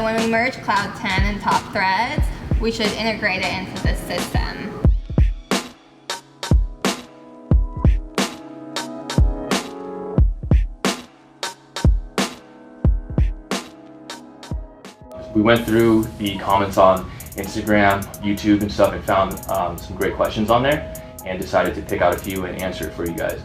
So when we merge Cloud 10 and Top Threads, we should integrate it into the system. We went through the comments on Instagram, YouTube and stuff and found some great questions on there and decided to pick out a few and answer it for you guys.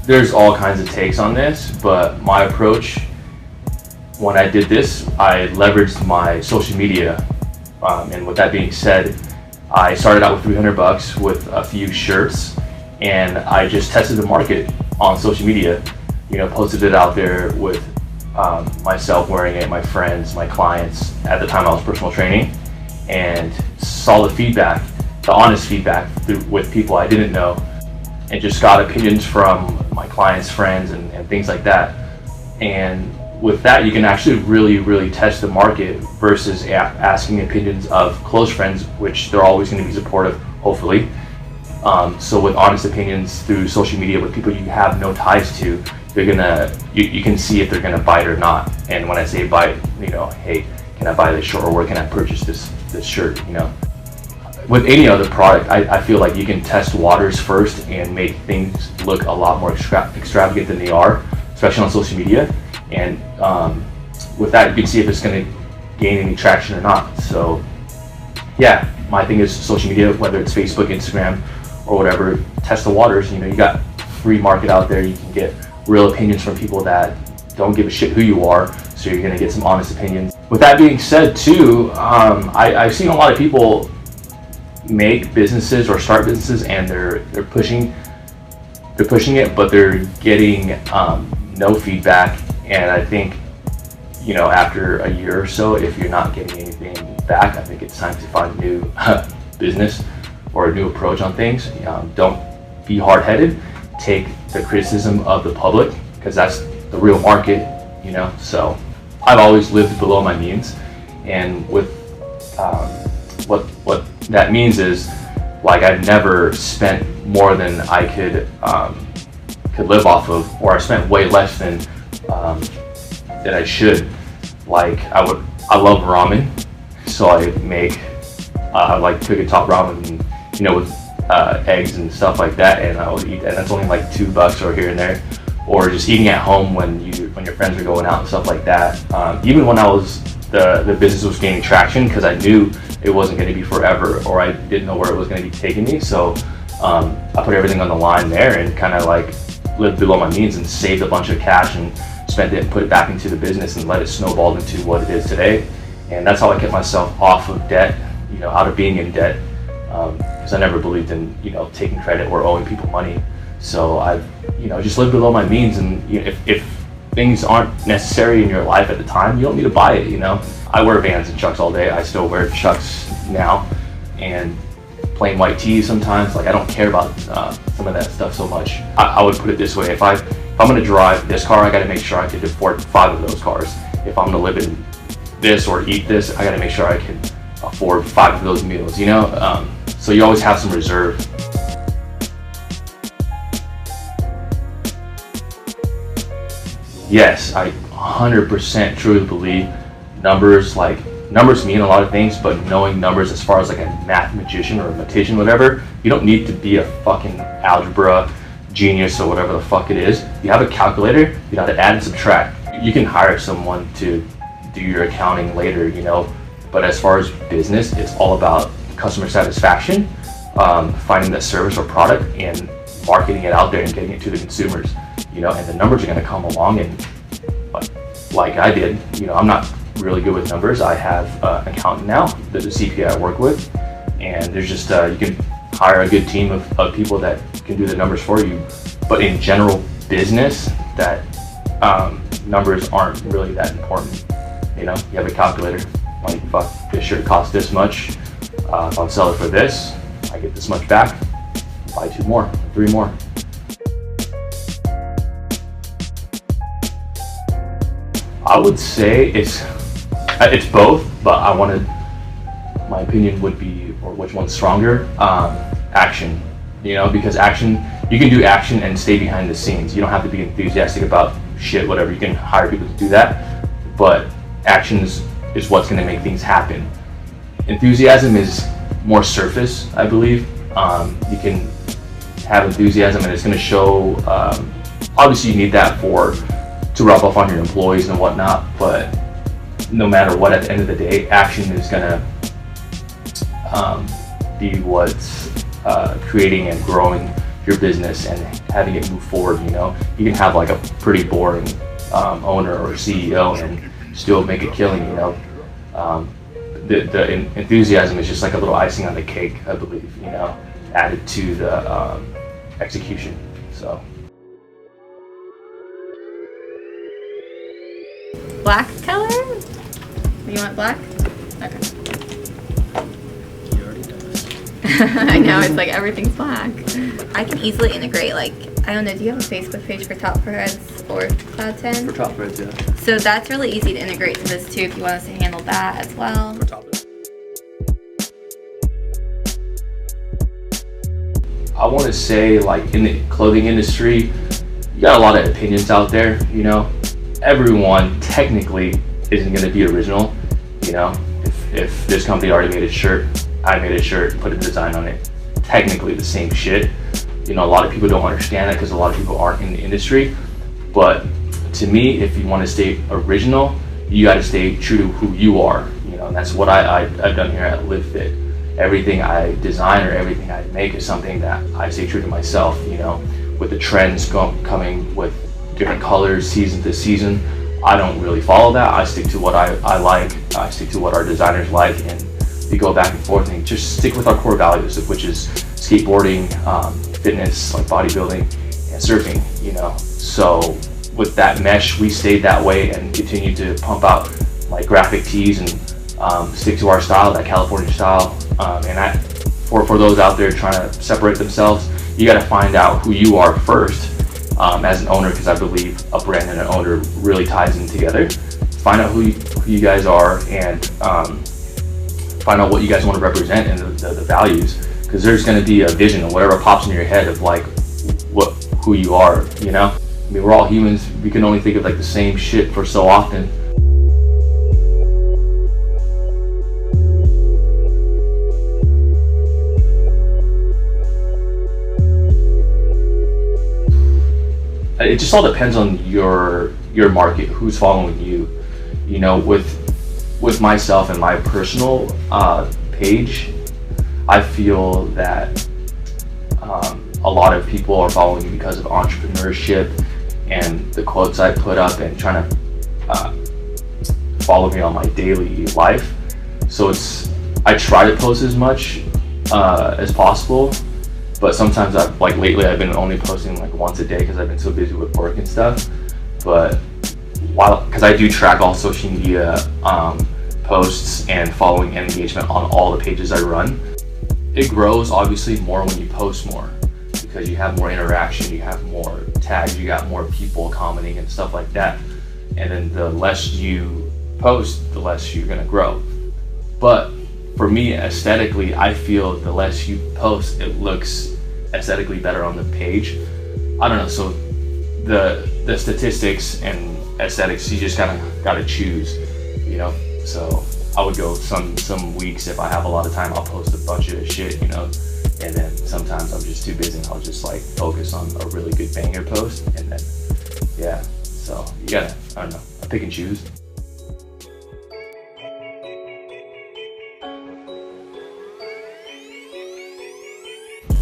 There's all kinds of takes on this, but my approach when I did this, I leveraged my social media. And with that being said, I started out with $300 with a few shirts, and I just tested the market on social media. You know, posted it out there with myself wearing it, my friends, my clients. At the time I was personal training, and saw the feedback, the honest feedback with people I didn't know, and just got opinions from my clients, friends, and things like that. And with that, you can actually really test the market versus asking opinions of close friends, which they're always going to be supportive, hopefully. So with honest opinions through social media with people you have no ties to, you can see if they're gonna bite or not. And when I say bite, you know, hey, can I buy this shirt, or where can I purchase this shirt? You know, with any other product, I feel like you can test waters first and make things look a lot more extravagant than they are, especially on social media. And with that, you can see if it's gonna gain any traction or not. So yeah, my thing is social media, whether it's Facebook, Instagram, or whatever, test the waters. You know, you got free market out there. You can get real opinions from people that don't give a shit who you are, so you're gonna get some honest opinions. With that being said too, I've seen a lot of people make businesses or start businesses and they're pushing it, but they're getting no feedback. And I think, you know, after a year or so, if you're not getting anything back, I think it's time to find a new business or a new approach on things. Don't be hard-headed. Take the criticism of the public, because that's the real market, you know. So I've always lived below my means, and with what that means is, like, I've never spent more than I could live off of, or I spent way less than I should. Like, I love ramen, so I make like chicken top ramen, and, you know, with eggs and stuff like that, and I would eat that. And that's only like $2 or here and there, or just eating at home when your friends are going out and stuff like that. Even when I was the business was gaining traction, because I knew it wasn't going to be forever, or I didn't know where it was going to be taking me. So I put everything on the line there and kind of like lived below my means and saved a bunch of cash and spent it and put it back into the business and let it snowball into what it is today. And that's how I kept myself off of debt, you know, out of being in debt, because I never believed in, you know, taking credit or owing people money. So I've, you know, just lived below my means. And, you know, if things aren't necessary in your life at the time, you don't need to buy it, you know. I wear Vans and Chucks all day. I still wear Chucks now, and plain white tees sometimes. Like, I don't care about some of that stuff so much. I would put it this way: if I'm gonna drive this car, I gotta make sure I can afford 5 of those cars. If I'm gonna live in this or eat this, I gotta make sure I can afford 5 of those meals, you know? So you always have some reserve. Yes, I 100% truly believe numbers mean a lot of things, but knowing numbers as far as like a math magician or a magician, whatever, you don't need to be a fucking algebra genius or whatever the fuck it is. You have a calculator, you know how to add and subtract. You can hire someone to do your accounting later, you know, but as far as business, it's all about customer satisfaction, finding that service or product and marketing it out there and getting it to the consumers, you know, and the numbers are gonna come along. And like I did, you know, I'm not really good with numbers. I have an accountant now, the CPA I work with, and there's just, you can hire a good team of people that can do the numbers for you. But in general business, that numbers aren't really that important. You know, you have a calculator, like, fuck, this shirt costs this much. If I'll sell it for this, I get this much back, buy 2 more, 3 more. I would say it's both, but my opinion would be, or which one's stronger, action. You know, because action You can do action and stay behind the scenes. You don't have to be enthusiastic about shit, whatever. You can hire people to do that, but action is what's going to make things happen. Enthusiasm is more surface, I believe. You can have enthusiasm and it's going to show, obviously you need that to rub off on your employees and whatnot, but no matter what, at the end of the day, action is going to be what's creating and growing your business and having it move forward. You know, you can have like a pretty boring owner or CEO and still make a killing. You know, the enthusiasm is just like a little icing on the cake, I believe. You know, added to the execution. So. Black color? You want black? Okay. He already does. I know, it's like everything's black. I can easily integrate, like, I don't know, do you have a Facebook page for Top Threads or Cloud 10? For Top Threads, yeah. So that's really easy to integrate to this too if you want us to handle that as well. For Top Threads. I want to say, like, in the clothing industry, you got a lot of opinions out there, you know. Everyone technically isn't going to be original, you know. If this company already made a shirt, I made a shirt, put a design on it, technically the same shit. You know, a lot of people don't understand that because a lot of people aren't in the industry. But to me, if you want to stay original, you got to stay true to who you are, you know. And that's what I've done here at LiveFit. Everything I design or everything I make is something that I stay true to myself, you know. With the trends coming with different colors season to season, I don't really follow that. I stick to what I like. I stick to what our designers like, and we go back and forth and just stick with our core values, which is skateboarding, fitness, like bodybuilding, and surfing, you know. So with that mesh, we stayed that way and continue to pump out like graphic tees and stick to our style, that California style. And for those out there trying to separate themselves, you got to find out who you are first as an owner, because I believe a brand and an owner really ties in together. Find out who you guys are, and find out what you guys want to represent and the values, because there's going to be a vision of whatever pops in your head of like who you are, you know. I mean, we're all humans. We can only think of like the same shit for so often. It just all depends on your market, who's following you. You know, with myself and my personal page, I feel that a lot of people are following me because of entrepreneurship and the quotes I put up and trying to follow me on my daily life. So I try to post as much as possible. But sometimes lately I've been only posting like once a day because I've been so busy with work and stuff. But because I do track all social media posts and following and engagement on all the pages I run, it grows obviously more when you post more, because you have more interaction, you have more tags, you got more people commenting and stuff like that. And then the less you post, the less you're gonna grow. But for me, aesthetically, I feel the less you post, it looks aesthetically better on the page. I don't know, so the statistics and aesthetics, you just gotta choose, you know. So I would go some weeks, if I have a lot of time, I'll post a bunch of shit, you know, and then sometimes I'm just too busy and I'll just like focus on a really good banger post, and then yeah. So you gotta, I don't know, I pick and choose.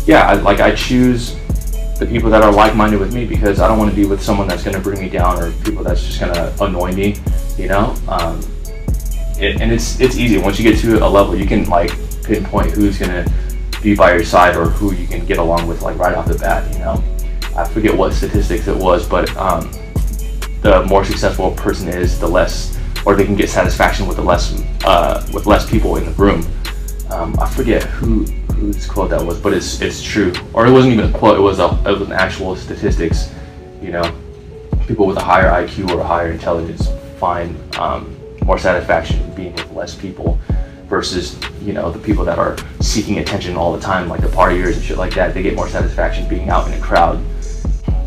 Yeah, I choose the people that are like-minded with me, because I don't want to be with someone that's going to bring me down or people that's just going to annoy me, you know. And it's easy once you get to a level, you can like pinpoint who's going to be by your side or who you can get along with like right off the bat, you know. I forget what statistics it was, but the more successful a person is, the less, or they can get satisfaction with with less people in the room. I forget whose quote that was, but it's true. Or it wasn't even a quote, it was an actual statistics. You know, people with a higher IQ or a higher intelligence find more satisfaction being with less people versus, you know, the people that are seeking attention all the time, like the partiers and shit like that. They get more satisfaction being out in a crowd.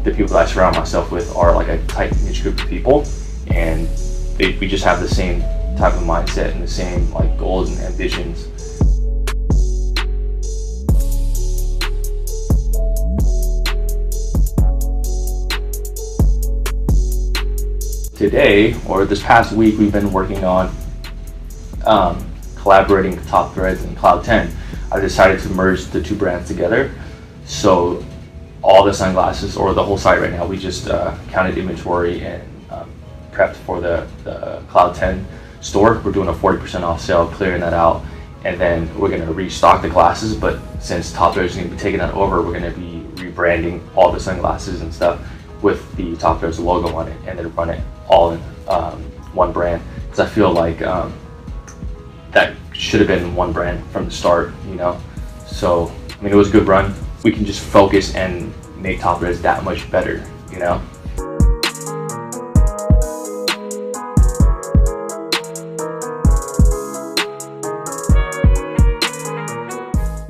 The people that I surround myself with are like a tight niche group of people, and we just have the same type of mindset and the same like goals and ambitions. Today, or this past week, we've been working on collaborating with Top Threads and Cloud 10. I decided to merge the two brands together. So all the sunglasses, or the whole site right now, we just counted inventory and prepped for the Cloud 10 store. We're doing a 40% off sale, clearing that out, and then we're going to restock the glasses. But since Top Threads is going to be taking that over, we're going to be rebranding all the sunglasses and stuff with the Top Threads logo on it, and then run it all in one brand. Because I feel like that should have been one brand from the start, you know. So I mean, it was a good run. We can just focus and make Top Threads that much better, you know.